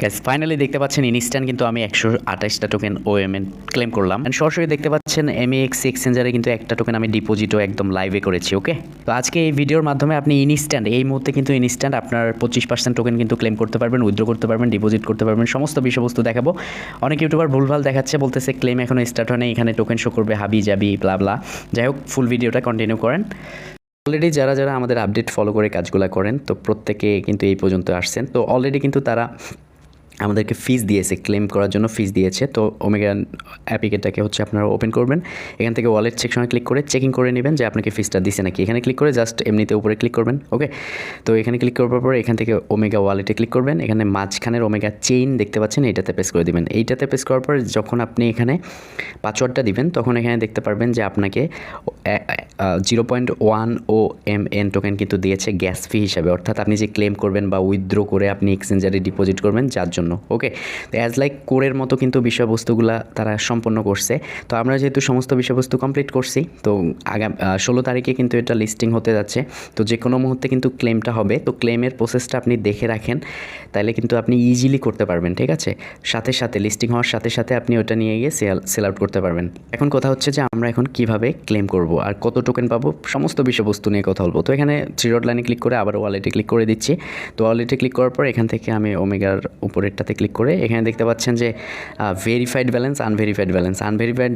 Guys finally দেখতে পাচ্ছেন instant কিন্তু আমি 128টা টোকেন OMN ক্লেম করলাম এন্ড সরাসরি দেখতে পাচ্ছেন MEX এক্সচেঞ্জারে কিন্তু একটা টোকেন আমি ডিপোজিটও একদম লাইভে করেছি। ওকে, তো আজকে এই ভিডিওর মাধ্যমে আপনি ইনস্ট্যান্ট এই মুহূর্তে কিন্তু ইনস্ট্যান্ট আপনার 25% টোকেন কিন্তু ক্লেম করতে পারবেন, উইথড্র করতে পারবেন, ডিপোজিট করতে পারবেন, সমস্ত বিষয়বস্তু দেখাবো। অনেক ইউটিউবার ভুলভাল দেখাচ্ছে, বলতেছে ক্লেম এখনো স্টার্ট হয় না, এখানে টোকেন শো করবে হাবি জাবি ব্লা ব্লা। যাই হোক, ফুল ভিডিওটা কন্টিনিউ করেন। অলরেডি যারা যারা আমাদের আপডেট ফলো করে কাজগুলো করেন তো প্রত্যেকে কিন্তু এই পর্যন্ত আসছেন। তো অলরেডি কিন্তু তারা আমাদেরকে ফিস দিয়েছে, ক্লেম করার জন্য ফিস দিয়েছে। তো ওমেগা অ্যাপ্লিকেশনটাকে হচ্ছে আপনারা ওপেন করবেন, এখান থেকে ওয়ালেট সেকশনে ক্লিক করে চেকিং করে নেবেন যে আপনাকে ফিসটা দিছে নাকি। এখানে ক্লিক করে জাস্ট এমনিতে উপরে ক্লিক করবেন। ওকে, তো এখানে ক্লিক করার পর এখান থেকে ওমেগা ওয়ালেটে ক্লিক করবেন, এখানে মাঝখানের ওমেগা চেইন দেখতে পাচ্ছেন, এইটাতে প্রেস করে দিবেন। এইটাতে প্রেস করার পর যখন আপনি এখানে পাসওয়ার্ডটা দিবেন তখন এখানে দেখতে পারবেন যে আপনাকে 0.1 OMN টোকেন কিন্তু দিয়েছে গ্যাস ফি হিসাবে, অর্থাৎ আপনি যে ক্লেম করবেন বা উইথড্র করে আপনি এক্সচেঞ্জারে ডিপোজিট করবেন যার জন্য। ওকে, তো অ্যাজ লাইক কোরের মতো কিন্তু বিষয়বস্তুগুলো তারা সম্পন্ন করছে। তো আমরা যেহেতু সমস্ত বিষয়বস্তু কমপ্লিট করছি, তো আগামী 16 তারিখে কিন্তু এটা লিস্টিং হতে যাচ্ছে। তো যে কোনো মুহূর্তে কিন্তু ক্লেমটা হবে। তো ক্লেমের প্রসেসটা আপনি দেখে রাখেন, তাহলে কিন্তু আপনি ইজিলি করতে পারবেন। ঠিক আছে, সাথে সাথে লিস্টিং হওয়ার সাথে সাথে আপনি ওটা নিয়ে গিয়ে সেল আউট করতে পারবেন। এখন কথা হচ্ছে যে আমরা এখন কিভাবে ক্লেম করব আর কত টোকেন পাবো, সমস্ত বিষয়বস্তু নিয়ে কথা বলবো। তো এখানে 3 ডট লাইনে ক্লিক করে আবার ওয়ালেটে ক্লিক করে দিচ্ছি। তো ওয়ালেটে ক্লিক করার পর এখান থেকে আমি ওমেগার উপরেরটাতে ক্লিক করে এখানে দেখতে পাচ্ছেন যে verified balance, unverified balance. Unverified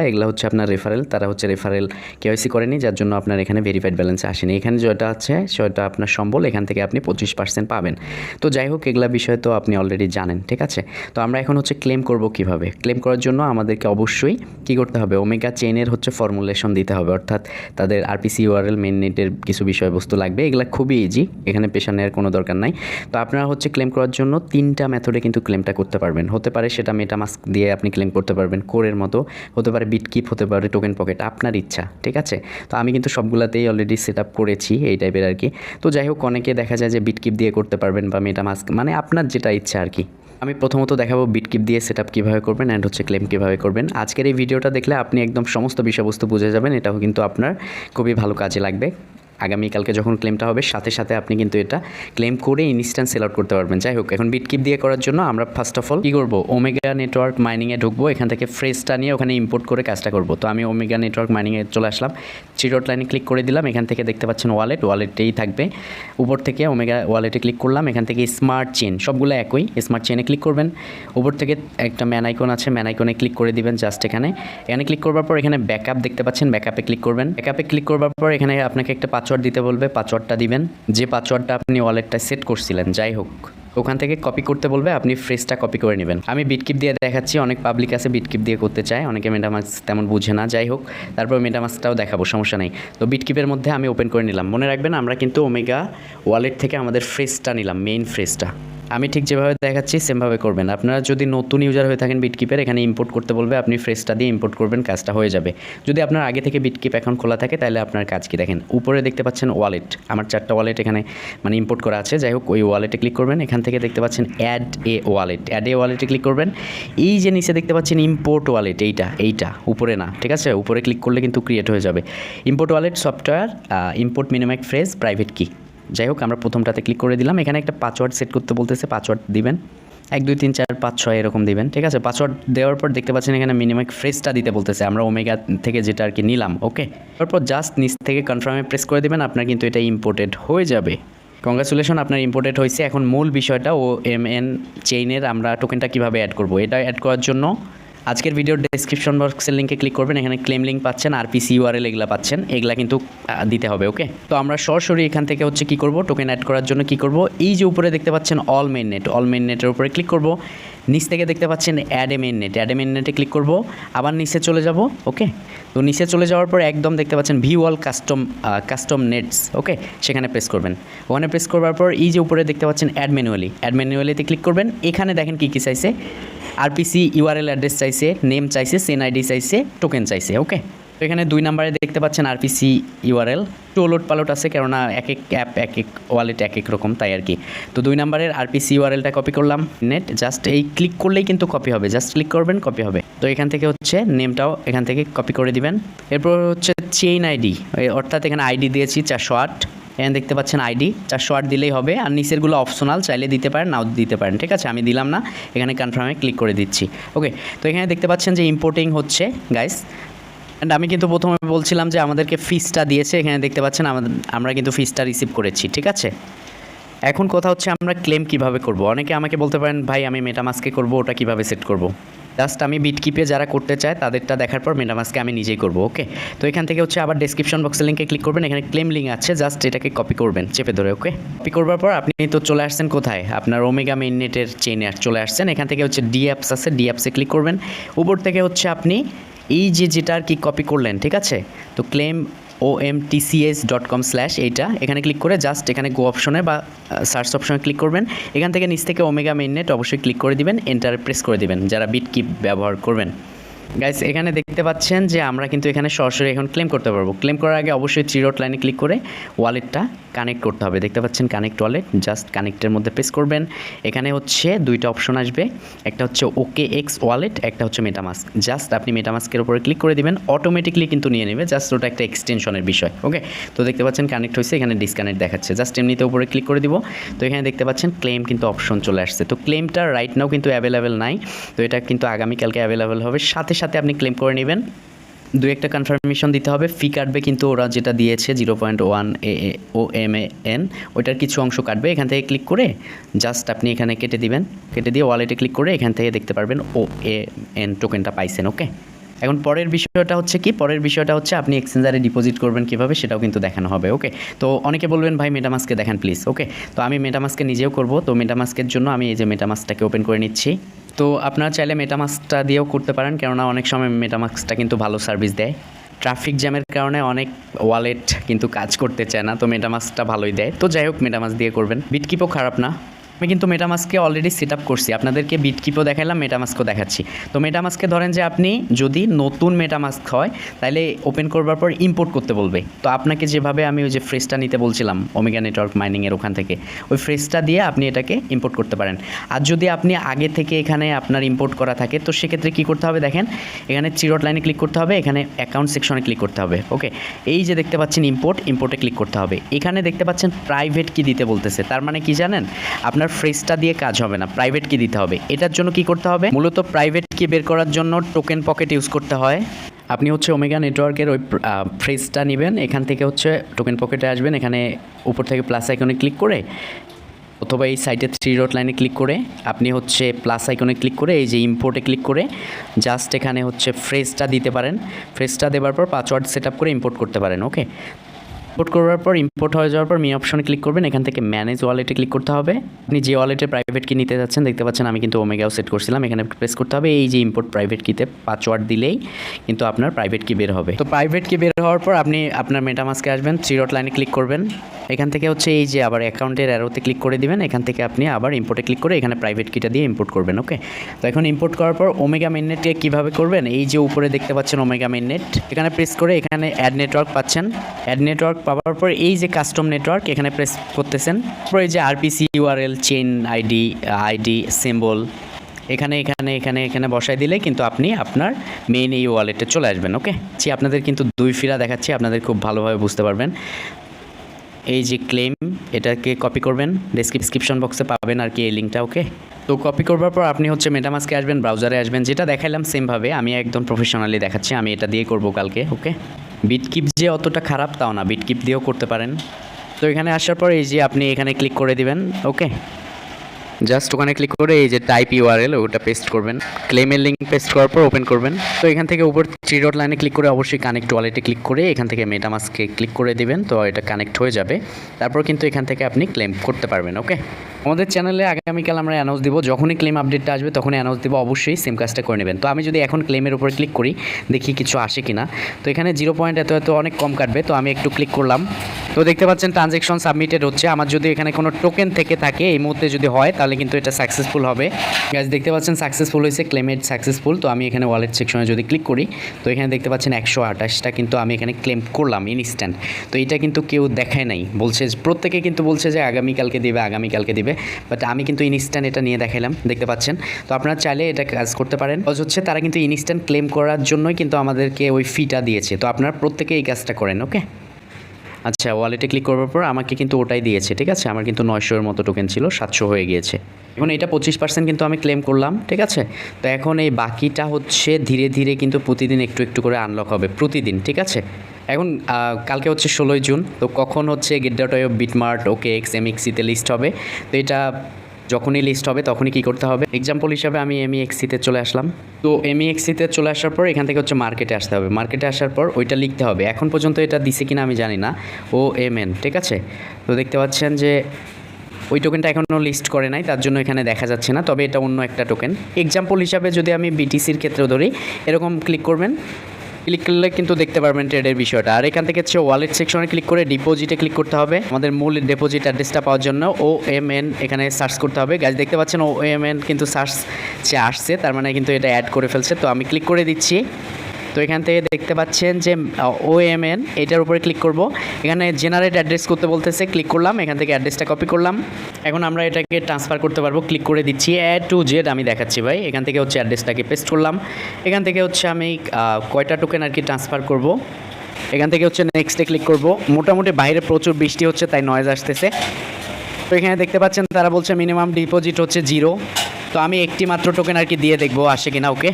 এগুলো হচ্ছে আপনার রেফারেল, তারা হচ্ছে রেফারেল KYC করেনি, যার জন্য আপনার এখানে ভেরিফাইড ব্যালেন্স আসেনি। এখানে যেটা আছে সেটা আপনার সম্বল, এখান থেকে আপনি 25% পাবেন। তো যাই হোক, এগুলা বিষয় তো আপনি অলরেডি জানেন। ঠিক আছে, তো আমরা এখন হচ্ছে ক্লেম করব কিভাবে। ক্লেম করার জন্য আমাদেরকে অবশ্যই কী করতে হবে, ওমেগা চেইনের হচ্ছে ফর্মুলেশন দিতে হবে, অর্থাৎ তাদের RPC URL মেইননেটের কিছু বিষয়বস্তু লাগবে। এগুলো খুবই ইজি, এখানে পেশা নেওয়ার কোনো দরকার নাই। তো আপনারা হচ্ছে ক্লেম করার জন্য 3টা মেথডে কিন্তু ক্লেমটা করতে পারবেন। হতে পারে সেটা মেটামাস্ক দিয়ে আপনি ক্লেম করতে পারবেন কোরের মতো, হতে পারে বিটকিপ, হতে পারে টোকেন পকেট, আপনার ইচ্ছা। ঠিক আছে, তো আমি কিন্তু সবগুলাতেই অলরেডি সেট আপ করেছি এই টাইপের আর কি। তো যাই হোক, অনেকে দেখা যায় যে বিটকিপ দিয়ে করতে পারবেন বা মেটামাস্ক, মানে আপনার যেটা ইচ্ছা আর কি। আমি প্রথমত দেখাবো বিটকিপ দিয়ে সেট আপ কীভাবে করবেন অ্যান্ড হচ্ছে ক্লেম কীভাবে করবেন। আজকের এই ভিডিওটা দেখলে আপনি একদম সমস্ত বিষয়বস্তু বুঝে যাবেন, এটাও কিন্তু আপনার খুবই ভালো কাজে লাগবে। আগামীকালকে যখন ক্লেমটা হবে সাথে সাথে আপনি কিন্তু এটা ক্লেম করে ইনস্ট্যান্ট সেল আউট করতে পারবেন। যাই হোক, এখন বিটকিপ দিয়ে করার জন্য আমরা ফার্স্ট অফ অল কী করবো, ওমেগা নেটওয়ার্ক মাইনিংয়ে ঢুকবো, এখান থেকে ফ্রেজটা নিয়ে ওখানে ইম্পোর্ট করে কাজটা করবো। তো আমি ওমেগা নেটওয়ার্ক মাইনিংয়ে চলে আসলাম, 3 ডট লাইনে ক্লিক করে দিলাম। এখান থেকে দেখতে পাচ্ছেন ওয়ালেটেই থাকবে। উপর থেকে ওমেগা ওয়ালেটে ক্লিক করলাম, এখান থেকে স্মার্ট চেইন, সবগুলো একই, স্মার্ট চেইনে ক্লিক করবেন। উপর থেকে একটা ম্যান আইকন আছে, ম্যান আইকনে ক্লিক করে দিবেন জাস্ট এখানে ক্লিক করবার পর এখানে ব্যাকআপ দেখতে পাচ্ছেন, ব্যাকআপে ক্লিক করবেন। ব্যাকআপে ক্লিক করবার পর এখানে আপনাকে একটা পাসওয়ার্ড দিতে বলবে, পাসওয়ার্ডটা দিবেন, যে পাসওয়ার্ডটা আপনি ওয়ালেটটা সেট করছিলেন। যাই হোক, ওখান থেকে কপি করতে বলবে, আপনি ফ্রেজটা কপি করে নেবেন। আমি বিটকিপ দিয়ে দেখাচ্ছি, অনেক পাবলিক আছে বিটকিপ দিয়ে করতে চায়, অনেকে মেটামাস্ক তেমন বুঝে না। যাই হোক, তারপর মেটামাস্কটাও দেখাবো, সমস্যা নেই। তো বিটকিপের মধ্যে আমি ওপেন করে নিলাম। মনে রাখবেন আমরা কিন্তু ওমেগা ওয়ালেট থেকে আমাদের ফ্রেজটা নিলাম, মেইন ফ্রেজটা। আমি ঠিক যেভাবে দেখাচ্ছি সেমভাবে করবেন। আপনারা যদি নতুন ইউজার হয়ে থাকেন বিটকিপের, এখানে ইম্পোর্ট করতে বলবে, আপনি ফ্রেজটা দিয়ে ইম্পোর্ট করবেন, কাজটা হয়ে যাবে। যদি আপনার আগে থেকে বিটকিপ অ্যাকাউন্ট খোলা থাকে তাহলে আপনার কাজ কি দেখেন, উপরে দেখতে পাচ্ছেন ওয়ালেট, আমার 4টা ওয়ালেট এখানে মানে ইম্পোর্ট করা আছে। যাই হোক, ওই ওয়ালেটে ক্লিক করবেন, এখান থেকে দেখতে পাচ্ছেন অ্যাড এ ওয়ালেটে ক্লিক করবেন। এই যে নিচে দেখতে পাচ্ছেন ইম্পোর্ট ওয়ালেট, এইটা উপরে না, ঠিক আছে, উপরে ক্লিক করলে কিন্তু ক্রিয়েট হয়ে যাবে। Import wallet software import mnemonic phrase private key. যাই হোক, আমরা প্রথমটাতে ক্লিক করে দিলাম। এখানে একটা পাসওয়ার্ড সেট করতে বলতেছে, পাসওয়ার্ড দিবেন 1 2 3 4 5 6 এরকম দিবেন। ঠিক আছে, পাসওয়ার্ড দেওয়ার পর দেখতে পাচ্ছেন এখানে মিনিমাম ফ্রেজটা দিতে বলতেছে, আমরা ওমেগা থেকে যেটা আর কি নিলাম। ওকে, তারপর জাস্ট নিচ থেকে কনফার্মে প্রেস করে দেবেন, আপনার কিন্তু এটা ইম্পোর্টেড হয়ে যাবে। কংগ্রাচুলেশন, আপনার ইম্পোর্টেড হয়েছে। এখন মূল বিষয়টা OMN চেইনের আমরা টোকেনটা কীভাবে অ্যাড করব। এটা অ্যাড করার জন্য আজকের ভিডিওর ডেসক্রিপশন বক্সের লিঙ্কে ক্লিক করবেন, এখানে ক্লেম লিঙ্ক পাচ্ছেন, RPC URL এগুলো পাচ্ছেন, এগুলা কিন্তু দিতে হবে। ওকে, তো আমরা সরাসরি এখান থেকে হচ্ছে কী করব, টোকেন অ্যাড করার জন্য কী করব, এই যে উপরে দেখতে পাচ্ছেন অল মেইননেটের উপরে ক্লিক করব। নিচ থেকে দেখতে পাচ্ছেন অ্যাড এ মেইননেটে ক্লিক করব, আবার নিচে চলে যাব। ওকে, তো নিচে চলে যাওয়ার পর একদম দেখতে পাচ্ছেন ভিউ অল কাস্টম নেটস। ওকে, সেখানে প্রেস করবেন। ওখানে প্রেস করবার পর এই যে উপরে দেখতে পাচ্ছেন অ্যাড ম্যানুয়ালিতে ক্লিক করবেন। এখানে দেখেন কী চাইছে, RPC URL অ্যাড্রেস চাইছে, নেম চাইছে, সেন আইডি চাইছে, টোকেন চাইছে। ওকে, তো এখানে 2 নম্বরে দেখতে পাচ্ছেন RPC URL, একটু ওলট পালট আছে, কেননা এক এক অ্যাপ এক এক ওয়ালেট এক এক রকম, তাই আর কি। তো 2 নম্বরের RPC URLটা কপি করলাম, নেট জাস্ট এই ক্লিক করলেই কিন্তু কপি হবে, জাস্ট ক্লিক করবেন কপি হবে। তো এখান থেকে হচ্ছে নেমটাও এখান থেকে কপি করে দিবেন। এরপর হচ্ছে চেইন আইডি, অর্থাৎ এখানে আইডি দিয়েছি 408, এখানে দেখতে পাচ্ছেন আইডি 408 দিলেই হবে, আর নিচেরগুলো অপশনাল, চাইলে দিতে পারেন নাও দিতে পারেন, ঠিক আছে। আমি দিলাম না, এখানে কনফার্মে ক্লিক করে দিচ্ছি। ওকে, তো এখানে দেখতে পাচ্ছেন যে ইম্পোর্টিং হচ্ছে গাইস। অ্যান্ড আমি কিন্তু প্রথমে বলছিলাম যে আমাদেরকে ফিসটা দিয়েছে, এখানে দেখতে পাচ্ছেন আমরা কিন্তু ফিসটা রিসিভ করেছি, ঠিক আছে। এখন কথা হচ্ছে আমরা ক্লেম কিভাবে করব। অনেকে আমাকে বলতে পারেন ভাই আমি মেটামাস্কে করব, ওটা কিভাবে সেট করব। জাস্ট আমি বিটকিপে যারা করতে চায় তাদেরটা দেখার পর মেটামাস্কে আমি নিজেই করব। ওকে, তো এখান থেকে হচ্ছে আবার ডেসক্রিপশন বক্সের লিঙ্কে ক্লিক করবেন, এখানে ক্লেম লিঙ্ক আছে, জাস্ট এটাকে কপি করবেন চেপে ধরে। ওকে, কপি করবার পর আপনি তো চলে আসছেন কোথায়, আপনার ওমেগা মেইননেটের চেইনে চলে আসছেন। এখান থেকে হচ্ছে ডি অ্যাপস আছে, ডি অ্যাপসে ক্লিক করবেন। উপর থেকে হচ্ছে আপনি এই যেটা আর কি কপি করলেন, ঠিক আছে, তো ক্লেম omtcs.com/ এইটা এখানে ক্লিক করে জাস্ট এখানে গো অপশনে বা সার্চ অপশনে ক্লিক করবেন। এখান থেকে নিচ থেকে ওমেগা মেইননেট অবশ্যই ক্লিক করে দিবেন, এন্টার প্রেস করে দিবেন যারা বিটকিপ ব্যবহার করবেন। গাইস এখানে দেখতে পাচ্ছেন যে আমরা কিন্তু এখানে সরাসরি এখন ক্লেম করতে পারবো। ক্লেম করার আগে অবশ্যই 3 ডট লাইনে ক্লিক করে ওয়ালেটটা কানেক্ট করতে হবে। দেখতে পাচ্ছেন কানেক্ট ওয়ালেট, জাস্ট কানেক্টের মধ্যে প্রেস করবেন। এখানে হচ্ছে দুইটা অপশন আসবে, একটা হচ্ছে OKX ওয়ালেট, একটা হচ্ছে মেটামাস্ক। জাস্ট আপনি মেটামাস্কের উপরে ক্লিক করে দিবেন, অটোমেটিকলি কিন্তু নিয়ে নেবে, জাস্ট ওটা একটা এক্সটেনশনের বিষয়। ওকে, তো দেখতে পাচ্ছেন কানেক্ট হয়েছে, এখানে ডিসকানেক্ট দেখাচ্ছে, জাস্ট এমনিতে উপরে ক্লিক করে দিব। তো এখানে দেখতে পাচ্ছেন ক্লেম কিন্তু অপশন চলে আসছে। তো ক্লেমটা রাইট নাও কিন্তু অ্যাভেলেবেল নাই, তো এটা কিন্তু আগামীকালকে অ্যাভেলেবেল হবে। সাথে সাথে আপনি ক্লেম করে নেবেন। দু একটা কনফার্মেশন দিতে হবে, ফি কাটবে কিন্তু ওরা যেটা দিয়েছে 0.1 OMN, ওইটার কিছু অংশ কাটবে। এখান থেকে ক্লিক করে জাস্ট আপনি এখানে কেটে দিবেন, কেটে দিয়ে ওয়ালেটে ক্লিক করে এখান থেকে দেখতে পারবেন OMN টোকেনটা পাইছেন। ওকে, এখন পরের বিষয়টা হচ্ছে কি, পরের বিষয়টা হচ্ছে আপনি এক্সচেঞ্জারে ডিপোজিট করবেন কীভাবে সেটাও কিন্তু দেখানো হবে। ওকে, তো অনেকে বলবেন ভাই মেটামাস্কে দেখান প্লিজ। ওকে, তো আমি মেটামাস্কে নিজেও করব। তো মেটামাস্কের জন্য আমি এই যে মেটামাস্কটাকে ওপেন করে নিচ্ছি। তো আপনারা চাইলে মেটামাস্কটা দিয়েও করতে পারেন, কেননা অনেক সময় মেটামাস্কটা কিন্তু ভালো সার্ভিস দেয়। ট্রাফিক জ্যামের কারণে অনেক ওয়ালেট কিন্তু কাজ করতে চায় না, তো মেটামাস্কটা ভালোই দেয়। তো যাই হোক মেটামাস্ক দিয়ে করবেন, বিটকিপও খারাপ না। আমি কিন্তু মেটামাস্কে অলরেডি সেট আপ করছি, আপনাদেরকে বিটকিপও দেখালাম, মেটামাস্কও দেখাচ্ছি। তো মেটামাস্কে ধরেন যে আপনি যদি নতুন মেটামাস্ক হয় তাহলে ওপেন করবার পর ইম্পোর্ট করতে বলবে। তো আপনাকে যেভাবে আমি ওই যে ফ্রেজটা নিতে বলছিলাম ওমেগা নেটওয়ার্ক মাইনিংয়ের ওখান থেকে, ওই ফ্রেজটা দিয়ে আপনি এটাকে ইম্পোর্ট করতে পারেন। আর যদি আপনি আগে থেকে এখানে আপনার ইম্পোর্ট করা থাকে তো সেক্ষেত্রে কী করতে হবে দেখেন, এখানে 3 ডট লাইনে ক্লিক করতে হবে, এখানে অ্যাকাউন্ট সেকশনে ক্লিক করতে হবে। ওকে, এই যে দেখতে পাচ্ছেন ইম্পোর্টে ক্লিক করতে হবে। এখানে দেখতে পাচ্ছেন প্রাইভেট কি দিতে বলতেছে, তার মানে কি জানেন, আপনার ফ্রেজটা দিয়ে কাজ হবে না, প্রাইভেট কি দিতে হবে। এটার জন্য কি করতে হবে, মূলত প্রাইভেট কি বের করার জন্য টোকেন পকেট ইউজ করতে হয়। আপনি হচ্ছে ওমেগা নেটওয়ার্কের ওই ফ্রেজটা নেবেন, এখান থেকে হচ্ছে টোকেন পকেটে আসবেন, এখানে উপর থেকে প্লাস আইকনে ক্লিক করে অথবা এই সাইটে 3 ডট লাইনে ক্লিক করে আপনি হচ্ছে প্লাস আইকনে ক্লিক করে এই যে ইম্পোর্টে ক্লিক করে জাস্ট এখানে হচ্ছে ফ্রেজটা দিতে পারেন। ফ্রেজটা দেওয়ার পর পাসওয়ার্ড সেট আপ করে ইম্পোর্ট করতে পারেন। ওকে, ইম্পোর্ট করার পর ইম্পোর্ট হয়ে যাওয়ার পর মি অপশনে ক্লিক করবেন, এখান থেকে ম্যানেজ ওয়ালেটে ক্লিক করতে হবে। আপনি যে ওয়ালেটে প্রাইভেট কি নিতে যাচ্ছেন দেখতে পাচ্ছেন আমি কিন্তু ওমেগাও সেট করছিলাম, এখানে প্রেস করতে হবে। এই যে ইম্পোর্ট প্রাইভেট কিতে পাসওয়ার্ড দিলেই কিন্তু আপনার প্রাইভেট কি বের হবে। তো প্রাইভেট কি বের হওয়ার পর আপনি আপনার মেটামাস্কে আসবেন, 3 ডট লাইনে ক্লিক করবেন, এখান থেকে হচ্ছে এই যে আবার অ্যাকাউন্টের অ্যারোতে ক্লিক করে দিবেন, এখান থেকে আপনি আবার ইম্পোর্টে ক্লিক করে এখানে প্রাইভেট কিটা দিয়ে ইম্পোর্ট করবেন। ওকে, তো এখন ইম্পোর্ট করার পর ওমেগা মেইননেটকে কীভাবে করবেন, এই যে উপরে দেখতে পাচ্ছেন ওমেগা মেইননেট, এখানে প্রেস করে এখানে অ্যাড নেটওয়ার্ক পাচ্ছেন। অ্যাড নেটওয়ার্ক পাওয়ার পর এই যে কাস্টম নেটওয়ার্ক এখানে প্রেস করতেছেন, তারপরে এই যে RPC URL chain ID symbol এখানে এখানে এখানে এখানে বসাই দিলে কিন্তু আপনি আপনার মেইন এই ওয়ালেটে চলে আসবেন। ওকে, আপনাদের কিন্তু 2 ফিরা দেখাচ্ছি, আপনাদের খুব ভালোভাবে বুঝতে পারবেন। এই যে ক্লেম এটাকে কপি করবেন, ডেসক্রিপশন বক্সে পাবেন আর কি এই লিঙ্কটা। ওকে, তো কপি করবার পর আপনি হচ্ছে মেটামাস্কে আসবেন, ব্রাউজারে আসবেন, যেটা দেখাইলাম সেমভাবে আমি একদম প্রফেশনালি দেখাচ্ছি, আমি এটা দিয়ে করব কালকে। ওকে, বিটকিপ যে অতটা খারাপ তাও না, বিটকিপ দিয়েও করতে পারেন। তো এখানে আসার পর এই যে আপনি এখানে ক্লিক করে দিবেন। ওকে, জাস্ট ওখানে ক্লিক করে এই যে টাইপ URL ওটা পেস্ট করবেন, ক্লেমের লিঙ্ক পেস্ট করার পর ওপেন করবেন। তো এখান থেকে উপর 3 ডট লাইনে ক্লিক করে অবশ্যই কানেক্ট ওয়ালেটে ক্লিক করে এখান থেকে মেটামাস্কে ক্লিক করে দিবেন, তো এটা কানেক্ট হয়ে যাবে। তারপর কিন্তু এখান থেকে আপনি ক্লেম করতে পারবেন। ওকে, আমাদের চ্যানেলে আগামীকাল আমরা অ্যানাউন্স দিব, যখনই ক্লেম আপডেটটা আসবে তখনই অ্যানাউন্স দিব, অবশ্যই সেম কাজটা করে নেবেন। তো আমি যদি এখন ক্লেমের উপরে ক্লিক করি দেখি কিছু আসে কিনা, তো এখানে 0 পয়েন্ট এত অনেক কম কাটবে, তো আমি একটু ক্লিক করলাম। তো দেখতে পাচ্ছেন ট্রানজ্যাকশন সাবমিটেড হচ্ছে। আমার যদি এখানে কোনো টোকেন থেকে থাকে এই মুহূর্তে যদি হয় তাহলে কিন্তু এটা সাকসেসফুল হবে। গাইস দেখতে পাচ্ছেন সাকসেসফুল হয়েছে, ক্লেমেড সাকসেসফুল। তো আমি এখানে ওয়ালেট সেকশনে যদি ক্লিক করি তো এখানে দেখতে পাচ্ছেন 128টা কিন্তু আমি এখানে ক্লেম করলাম ইনস্ট্যান্ট। তো এটা কিন্তু কেউ দেখায় নাই, বলছে প্রত্যেকে কিন্তু বলছে যে আগামীকালকে দিবে, বাট আমি কিন্তু ইনস্ট্যান্ট এটা নিয়ে দেখাইলাম, দেখতে পাচ্ছেন। তো আপনারা চাইলে এটা কাজ করতে পারেন। হচ্ছে তারা কিন্তু ইনস্ট্যান্ট ক্লেম করার জন্যই কিন্তু আমাদেরকে ওই ফিটা দিয়েছে, তো আপনারা প্রত্যেকে এই কাজটা করেন। ওকে, আচ্ছা, ওয়ালেটে ক্লিক করার পর আমাকে কিন্তু ওটাই দিয়েছে, ঠিক আছে? আমার কিন্তু 900 এর মতো টোকেন ছিল, 700 হয়ে গিয়েছে। এখন এটা 25% কিন্তু আমি ক্লেম করলাম, ঠিক আছে? তো এখন এই বাকিটা হচ্ছে ধীরে ধীরে কিন্তু প্রতিদিন একটু একটু করে আনলক হবে, প্রতিদিন, ঠিক আছে? এখন কালকে হচ্ছে 16 জুন, তো কখন হচ্ছে গেট.io, বিটমার্ট, ওকেএক্স, এমএক্সিতে লিস্ট হবে। তো এটা যখনই লিস্ট হবে তখনই কী করতে হবে, এক্সাম্পল হিসাবে আমি এমইএক্সিতে চলে আসলাম। তো এমইএক্সিতে চলে আসার পর এখান থেকে হচ্ছে মার্কেটে আসতে হবে, মার্কেটে আসার পর ওইটা লিখতে হবে। এখন পর্যন্ত এটা দিছে কিনা আমি জানি না, OMN, ঠিক আছে? তো দেখতে পাচ্ছেন যে ওই টোকেনটা এখনও লিস্ট করে নাই, তার জন্য এখানে দেখা যাচ্ছে না, তবে এটা অন্য একটা টোকেন। এক্সাম্পল হিসাবে যদি আমি বিটিসির ক্ষেত্রেও ধরি, এরকম ক্লিক করবেন, ক্লিক করলে কিন্তু দেখতে পারবেন ট্রেডের বিষয়টা। আর এখান থেকে হচ্ছে ওয়ালেট সেকশনে ক্লিক করে ডিপোজিটে ক্লিক করতে হবে। আমাদের মূল ডিপোজিট অ্যাড্রেসটা পাওয়ার জন্য OMN এখানে সার্চ করতে হবে। গাইজ দেখতে পাচ্ছেন OMN কিন্তু সার্চ আসছে, তার মানে কিন্তু এটা অ্যাড করে ফেলছে। তো আমি ক্লিক করে দিচ্ছি। তো এখান থেকে দেখতে পাচ্ছেন যে OMN, এটার উপরে ক্লিক করব। এখানে জেনারেট অ্যাড্রেস করতে বলতেছে, ক্লিক করলাম, এখান থেকে অ্যাড্রেসটা কপি করলাম। এখন আমরা এটাকে ট্রান্সফার করতে পারবো, ক্লিক করে দিচ্ছি। A to Z আমি দেখাচ্ছি ভাই। এখান থেকে হচ্ছে অ্যাড্রেসটাকে পেস্ট করলাম। এখান থেকে হচ্ছে আমি কয়টা টোকেন আর কি ট্রান্সফার করব, এখান থেকে হচ্ছে নেক্সটে ক্লিক করব। মোটামুটি বাইরে প্রচুর বৃষ্টি হচ্ছে, তাই নয়েজ আসতেছে। তো এখানে দেখতে পাচ্ছেন তারা বলছে মিনিমাম ডিপোজিট হচ্ছে 0। তো আমি একটি মাত্র টোকেন আর কি দিয়ে দেখবো আসে কিনা। ওকে,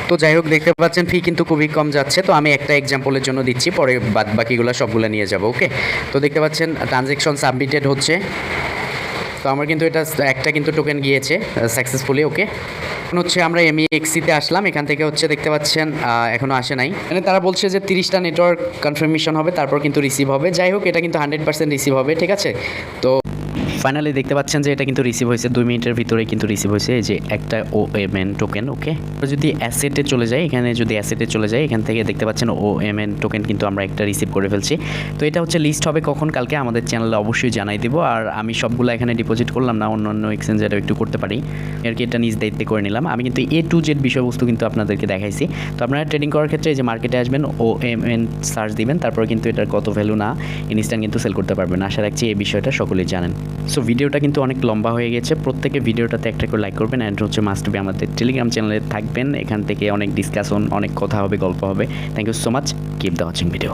তো যাই হোক দেখতে পাচ্ছেন ফি কিন্তু খুবই কম যাচ্ছে। তো আমি একটা এক্সাম্পলের জন্য দিচ্ছি, পরে বাকিগুলো সবগুলো নিয়ে যাব। ওকে, তো দেখতে পাচ্ছেন ট্রানজ্যাকশন সাবমিটেড হচ্ছে। তো আমার কিন্তু এটা একটা কিন্তু টোকেন গিয়েছে সাকসেসফুলি। ওকে, এখন হচ্ছে আমরা এমইএক্সিতে আসলাম, এখান থেকে হচ্ছে দেখতে পাচ্ছেন এখনও আসে নাই। মানে তারা বলছে যে 30টা নেটওয়ার্ক কনফার্মেশন হবে, তারপর কিন্তু রিসিভ হবে। যাই হোক এটা কিন্তু 100% রিসিভ হবে, ঠিক আছে? তো ফাইনালি দেখতে পাচ্ছেন যে এটা কিন্তু রিসিভ হয়েছে, 2 মিনিটের ভিতরে কিন্তু রিসিভ হয়েছে। এই যে একটা OMN টোকেন। ওকে, যদি অ্যাসেটে চলে যাই, এখানে যদি অ্যাসেটে চলে যাই, এখান থেকে দেখতে পাচ্ছেন OMN টোকেন কিন্তু আমরা একটা রিসিভ করে ফেলছি। তো এটা হচ্ছে লিস্ট হবে কখন, কালকে আমাদের চ্যানেলে অবশ্যই জানাই দেবো। আর আমি সবগুলো এখানে ডিপোজিট করলাম না, অন্য অন্য এক্সচেঞ্জারও একটু করতে পারি আর কি, এটা নিজ দায়িত্বে করে নিলাম। আমি কিন্তু A to Z বিষয়বস্তু কিন্তু আপনাদেরকে দেখাইছি। তো আপনারা ট্রেডিং করার ক্ষেত্রে এই যে মার্কেটে আসবেন, OMN সার্চ দিবেন, তারপর কিন্তু এটার কত ভ্যালু না ইনস্ট্যান্ট কিন্তু সেল করতে পারবেন। আশা রাখছি এই বিষয়টা সকলেই জানেন। সো ভিডিওটা কিন্তু অনেক লম্বা হয়ে গেছে, প্রত্যেকে ভিডিওটাতে একটা করে লাইক করবেন। অ্যান্ড হচ্ছে মাস্ট বি আমাদের টেলিগ্রাম চ্যানেলে থাকবেন, এখান থেকে অনেক ডিসকাশন, অনেক কথা হবে, গল্প হবে। Thank you so much, keep the watching video.